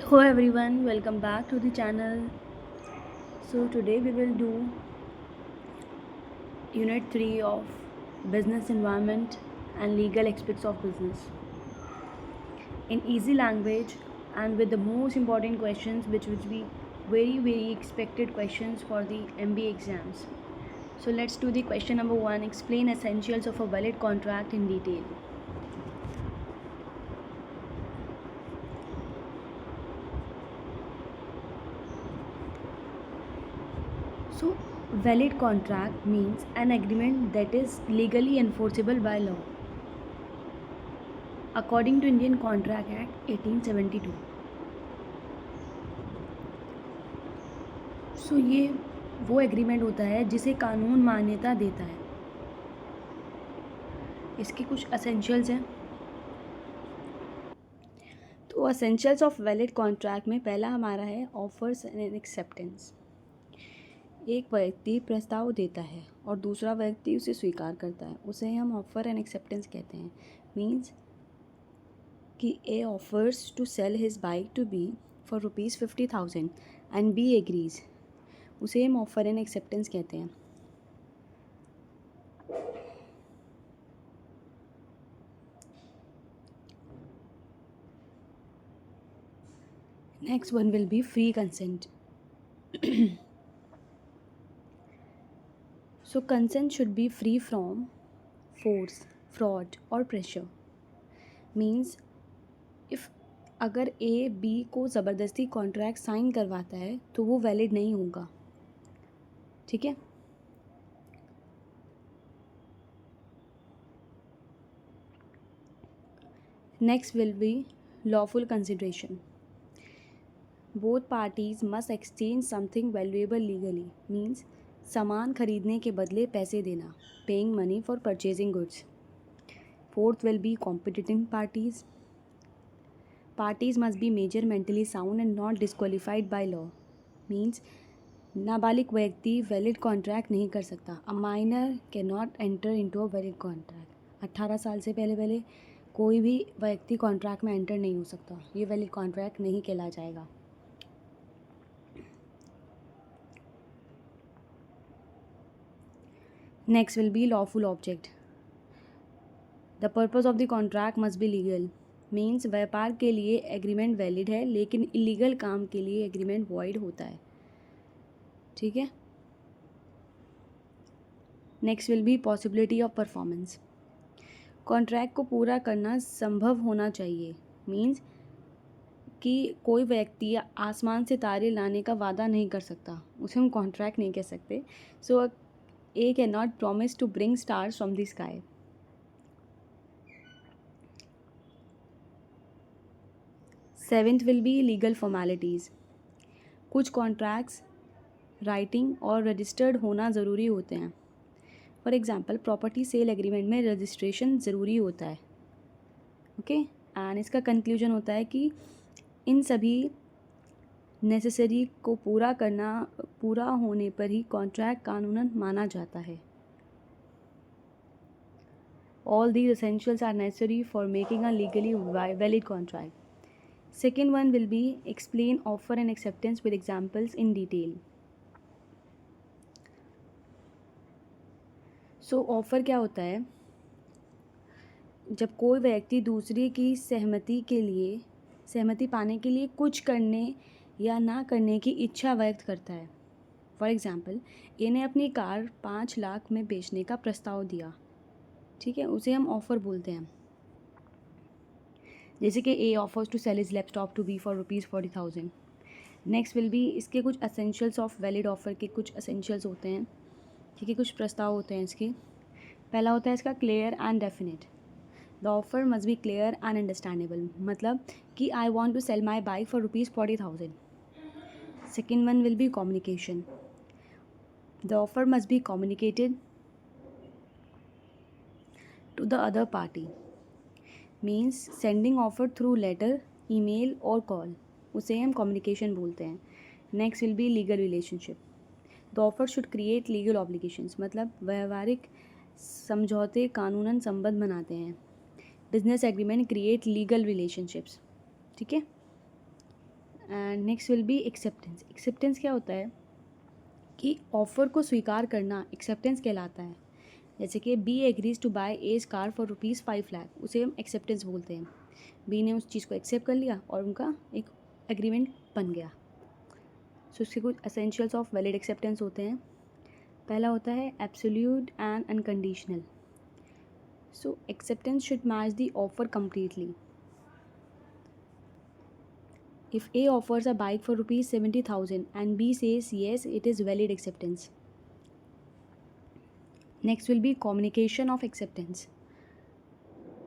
Hello everyone, welcome back to the channel. So today we will do unit 3 of business environment and legal aspects of business in easy language and with the most important questions which will be very expected questions for the MBA exams. So let's do the question number 1. Explain essentials of a valid contract in detail. So valid contract means an agreement that is legally enforceable by law according to Indian Contract Act 1872. सो ये वो agreement होता है जिसे कानून मान्यता देता है. इसके कुछ असेंशियल्स हैं. तो असेंशियल्स ऑफ वैलिड कॉन्ट्रैक्ट में पहला हमारा है ऑफर्स एंड एक्सेप्टेंस. एक व्यक्ति प्रस्ताव देता है और दूसरा व्यक्ति उसे स्वीकार करता है, उसे हम ऑफर एंड एक्सेप्टेंस कहते हैं. मीन्स कि A offers to sell his bike to be for ₹50,000 and B agrees, उसे हम ऑफर एंड एक्सेप्टेंस कहते हैं. Next one will be free consent. So consent should be free from force, fraud or pressure. Means if अगर ए B को ज़बरदस्ती contract sign करवाता है तो वो वैलिड नहीं होगा. ठीक है. Next will be lawful consideration. Both parties must exchange something valuable legally. Means सामान खरीदने के बदले पैसे देना, paying money for purchasing goods. Fourth will be competiting parties. Parties must be major mentally sound and not disqualified by law. Means नाबालिग व्यक्ति valid contract नहीं कर सकता. A minor can not enter into a valid contract. 18 साल से पहले कोई भी व्यक्ति कॉन्ट्रैक्ट में एंटर नहीं हो सकता. ये वैलिड कॉन्ट्रैक्ट नहीं कहला जाएगा. Next will be lawful object. The purpose of the contract must be legal. Means व्यापार के लिए एग्रीमेंट वैलिड है लेकिन इलीगल काम के लिए एग्रीमेंट वॉइड होता है. ठीक है. Next will be possibility of performance. Contract को पूरा करना संभव होना चाहिए. मीन्स कि कोई व्यक्ति आसमान से तारे लाने का वादा नहीं कर सकता, उसे हम कॉन्ट्रैक्ट नहीं कह सकते. So A can not promise to bring stars from the sky. Seventh will be legal formalities. कुछ कॉन्ट्रैक्ट्स राइटिंग और रजिस्टर्ड होना ज़रूरी होते हैं. For example property sale agreement में रजिस्ट्रेशन ज़रूरी होता है. ओके. एंड इसका कंक्लूजन होता है कि इन सभी नेसेसरी को पूरा होने पर ही कॉन्ट्रैक्ट कानूनन माना जाता है. All these essentials are necessary for making a legally valid contract. Second one will be explain offer and acceptance with examples in detail. So offer क्या होता है? जब कोई व्यक्ति दूसरे की सहमति पाने के लिए कुछ करने या ना करने की इच्छा व्यक्त करता है. फॉर एग्ज़ाम्पल ए ने अपनी कार 5 लाख में बेचने का प्रस्ताव दिया. ठीक है, उसे हम ऑफ़र बोलते हैं. जैसे कि A offers to sell is laptop to be for ₹40,000. Next will be इसके कुछ असेंशियल्स ऑफ वैलिड ऑफर के कुछ असेंशियल्स होते हैं. ठीक है, कुछ प्रस्ताव होते हैं इसके. पहला होता है इसका clear and definite. The offer must be clear and understandable. मतलब कि I want to sell my bike for ₹40,000. Second one will be communication. The offer must be communicated to the other party. Means sending offer through letter, email और call, उसे हम communication बोलते हैं. Next will be legal relationship. The offer should create legal obligations. मतलब व्यवहारिक समझौते कानूनन संबंध बनाते हैं. Business agreement create legal relationships. ठीक है. And next will B acceptance. Acceptance क्या होता है कि ऑफ़र को स्वीकार करना एक्सेप्टेंस कहलाता है। जैसे कि B agrees to buy as car for ₹5 lakh, उसे हम एक्सेप्टेंस बोलते हैं। बी ने उस चीज़ को एक्सेप्ट कर लिया और उनका एक एग्रीमेंट बन गया। सो इसके कुछ एसेंशियल्स ऑफ वैलिड एक्सेप्टेंस होते हैं। पहला होता है absolute and unconditional. So acceptance should match the offer completely. If A offers a bike for ₹70,000 and B says yes, it is valid acceptance. Next will be communication of acceptance.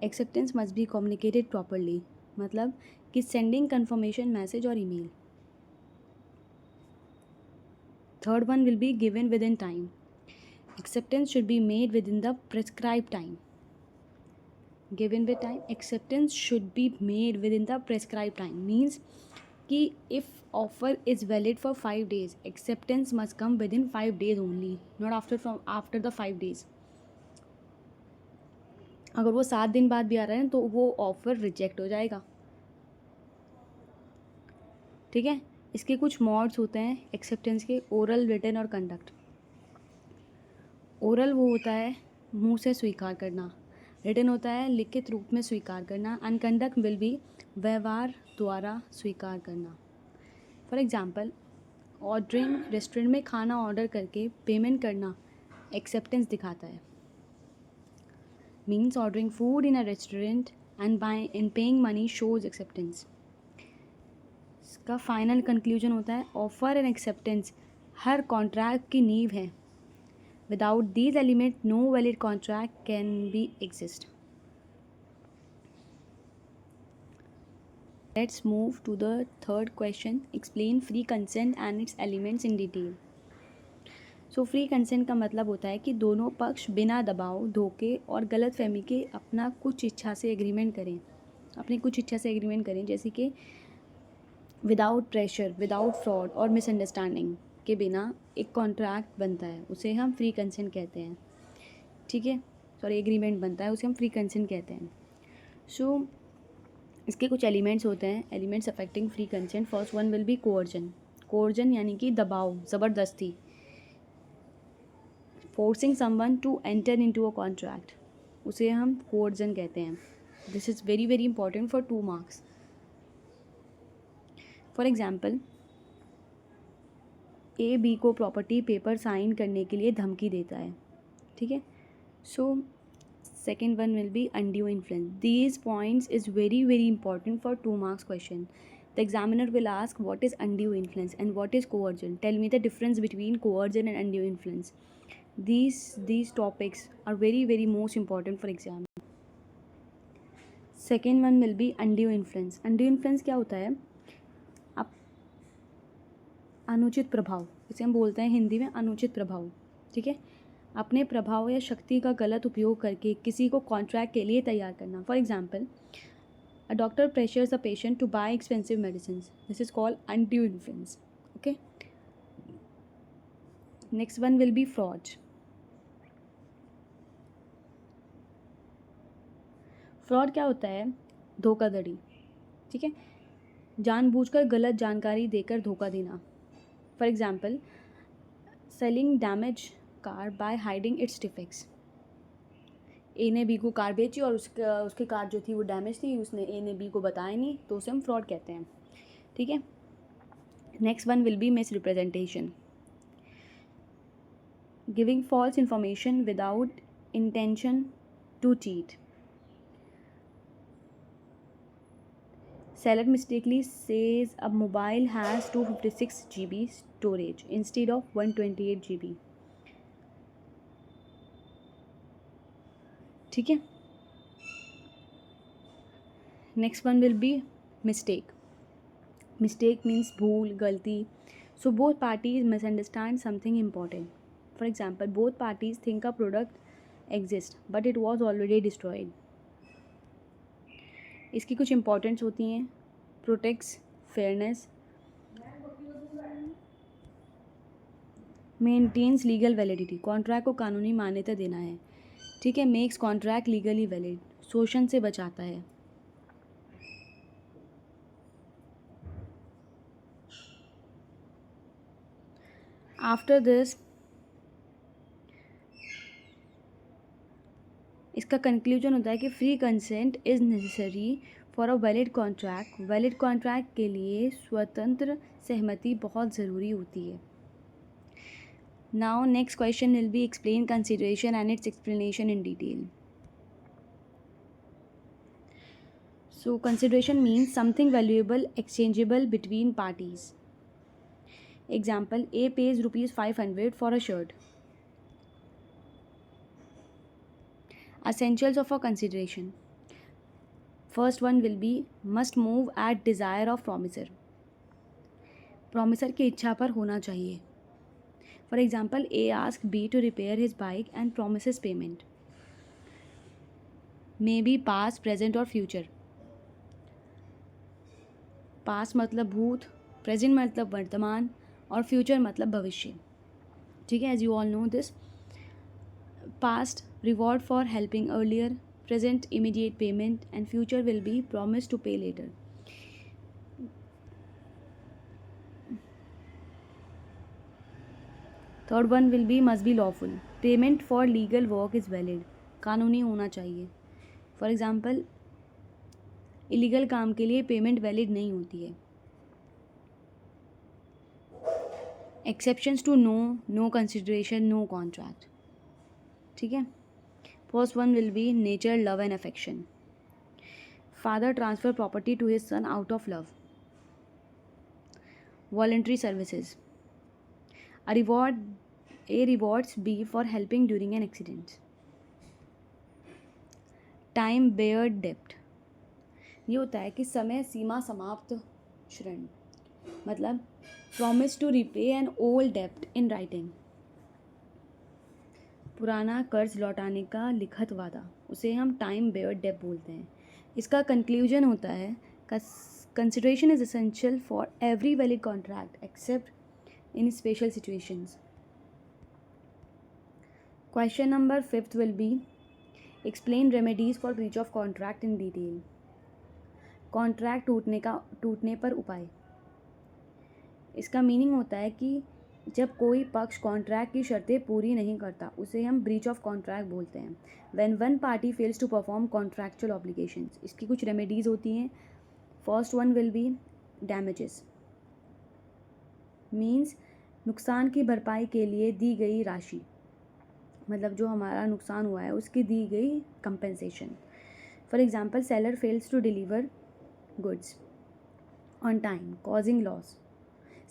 Acceptance must be communicated properly. मतलब कि sending confirmation message or email. Third one will be given within time. Acceptance should be made within the prescribed time. Given with time, acceptance should be made within the prescribed time means कि if offer is valid for 5 days, acceptance must come within 5 days only, not after the 5 days. अगर वो 7 दिन बाद भी आ रहा है तो वो ऑफ़र रिजेक्ट हो जाएगा। ठीक है, इसके कुछ मोड्स होते हैं एक्सेप्टेंस के, ओरल, रिटन और कंडक्ट। ओरल वो होता है मुंह से स्वीकार करना, रिटन होता है लिखित रूप में स्वीकार करना, एंड कंडक्ट विल बी व्यवहार द्वारा स्वीकार करना। फॉर एग्ज़ाम्पल, ऑर्डरिंग, रेस्टोरेंट में खाना ऑर्डर करके पेमेंट करना एक्सेप्टेंस दिखाता है। Means ordering food in a restaurant and paying money shows acceptance. इसका फाइनल कंक्लूजन होता है ऑफर एंड एक्सेप्टेंस हर कॉन्ट्रैक्ट की नींव है। Without these element no valid contract can be exist. Let's move to the third question. Explain free consent and its elements in detail. So free consent का मतलब होता है कि दोनों पक्ष बिना दबाव, धोखे और गलतफहमी के अपना कुछ इच्छा से एग्रीमेंट करें, अपनी कुछ इच्छा से एग्रीमेंट करें, जैसे कि विदाउट प्रेशर, विदाउट फ्रॉड और मिसअंडरस्टैंडिंग के बिना एक कॉन्ट्रैक्ट बनता है, उसे हम फ्री कंसेंट कहते हैं। ठीक है, सॉरी, एग्रीमेंट बनता है, उसे हम फ्री कंसेंट कहते हैं। सो इसके कुछ एलिमेंट्स होते हैं, elements affecting free consent. First one will be coercion. Coercion यानी कि दबाव, ज़बरदस्ती। Forcing someone to enter into a contract, उसे हम कोअर्जन कहते हैं। This is very very important for 2 marks. For example, A B को प्रॉपर्टी पेपर साइन करने के लिए धमकी देता है। ठीक है, सो second one will be undue influence. These points is very very important for 2 marks question. The examiner will ask what is undue influence and what is coercion. Tell me the difference between coercion and undue influence. These topics are very very most important for exam. Second one will be undue influence. Undue influence क्या होता है? आप अनुचित प्रभाव, इसे हम बोलते हैं हिंदी में अनुचित प्रभाव। ठीक है, अपने प्रभाव या शक्ति का गलत उपयोग करके किसी को कॉन्ट्रैक्ट के लिए तैयार करना। For example, a doctor pressures a patient to buy expensive medicine, this is called undue influence. Okay, next one will be fraud. Fraud क्या होता है? धोखाधड़ी। ठीक है, जानबूझकर गलत जानकारी देकर धोखा देना। For example, selling damage car by hiding its defects. A ने बी को कार बेची और उसकी कार जो थी वो डैमेज थी, उसने ए ने बी को बताया नहीं, तो उसे हम फ्रॉड कहते हैं। ठीक है, next one will be misrepresentation. Giving false information without intention to cheat. Seller mistakenly says a mobile has 256 GB storage instead of 128 GB. ठीक है, next one will be mistake. Mistake means भूल, गलती। So both parties misunderstand something important. For example, both parties think a product exist but it was already destroyed. इसकी कुछ importance होती हैं, protects fairness, maintains legal validity, contract को कानूनी मान्यता देना है। ठीक है, मेक्स कॉन्ट्रैक्ट लीगली वैलिड, शोषण से बचाता है। आफ्टर दिस इसका कंक्लूजन होता है कि free consent is necessary for a valid contract. Valid contract के लिए स्वतंत्र सहमति बहुत ज़रूरी होती है। Now next question will be explain consideration and it's explanation in detail. So consideration means something valuable exchangeable between parties. Example, A pays rupees 500 for a shirt. Essentials of a consideration. First one will be must move at desire of promiser. Promiser की इच्छा पर होना चाहिए. For example, A asks B to repair his bike and promises payment. May be past, present or future. Past मतलब भूत, present मतलब वर्तमान और फ्यूचर मतलब भविष्य. ठीक है, as you all know this. Past reward for helping earlier, present immediate payment and future will be promise to pay later. Third one will be must be lawful. Payment for legal work is valid. कानूनी होना चाहिए. For example, illegal काम के लिए payment valid नहीं होती है. Exceptions to no consideration, no contract. ठीक है. First one will be nature, love and affection. Father transfer property to his son out of love. Voluntary services. A rewards B for helping during an accident. Time beared debt. ये होता है कि समय सीमा समाप्त ऋण, मतलब promise to repay an old डेप्ट in writing. पुराना कर्ज लौटाने का लिखित वादा, उसे हम टाइम बेयर्ड डेप्ट बोलते हैं. इसका कंक्लूजन होता है consideration is essential for every valid contract accept in special situations. Question number 5 will be explain remedies for breach of contract in detail. Contract टूटने पर उपाय. इसका मीनिंग होता है कि जब कोई पक्ष कॉन्ट्रैक्ट की शर्तें पूरी नहीं करता उसे हम ब्रीच ऑफ कॉन्ट्रैक्ट बोलते हैं. When one party fails to perform contractual obligations. इसकी कुछ रेमेडीज़ होती हैं. First one will be damages. Means नुकसान की भरपाई के लिए दी गई राशि, मतलब जो हमारा नुकसान हुआ है उसकी दी गई compensation. For example, seller fails to deliver goods on time causing loss.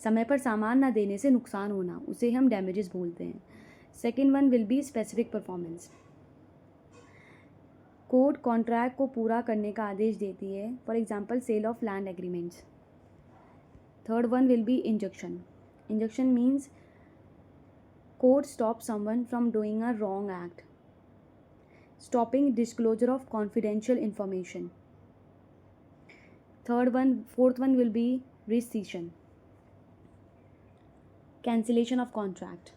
समय पर सामान ना देने से नुकसान होना, उसे हम डैमेजेस बोलते हैं. Second one will be specific performance. Court contract को पूरा करने का आदेश देती है. For example, sale of land agreements. Third one will be injunction. Injunction means court stop someone from doing a wrong act, stopping disclosure of confidential information. Fourth one will be rescission, cancellation of contract.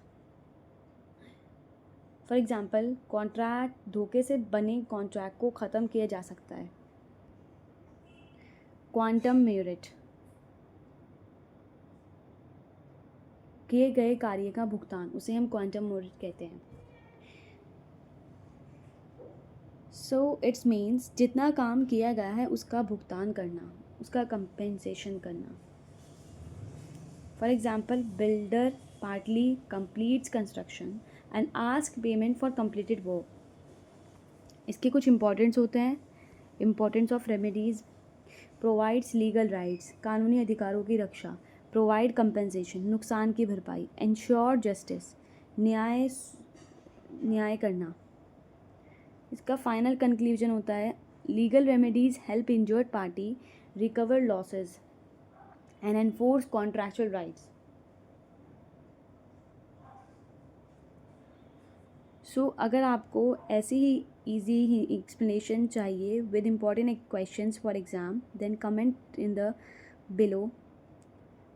For example, contract धोखे से बने contract को ख़त्म किया जा सकता है. Quantum merit, किए गए कार्य का भुगतान, उसे हम क्वांटम मेरिट कहते हैं. सो इट्स मीन्स जितना काम किया गया है उसका भुगतान करना, उसका कंपेंसेशन करना. For example, builder partly completes construction and ask payment for completed work. इसके कुछ इम्पॉर्टेंट्स होते हैं. Importance of remedies. Provides legal rights, कानूनी अधिकारों की रक्षा. प्रोवाइड कंपेंसेशन, नुकसान की भरपाई. इंश्योर जस्टिस, न्याय करना. इसका फाइनल कंक्लूजन होता है legal remedies help injured party recover losses and enforce contractual rights. So अगर आपको ऐसी ही ईजी ही एक्सप्लेनेशन चाहिए with important questions for exam, then comment in the below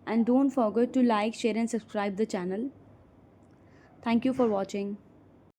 and don't forget to like, share and subscribe the channel. Thank you for watching.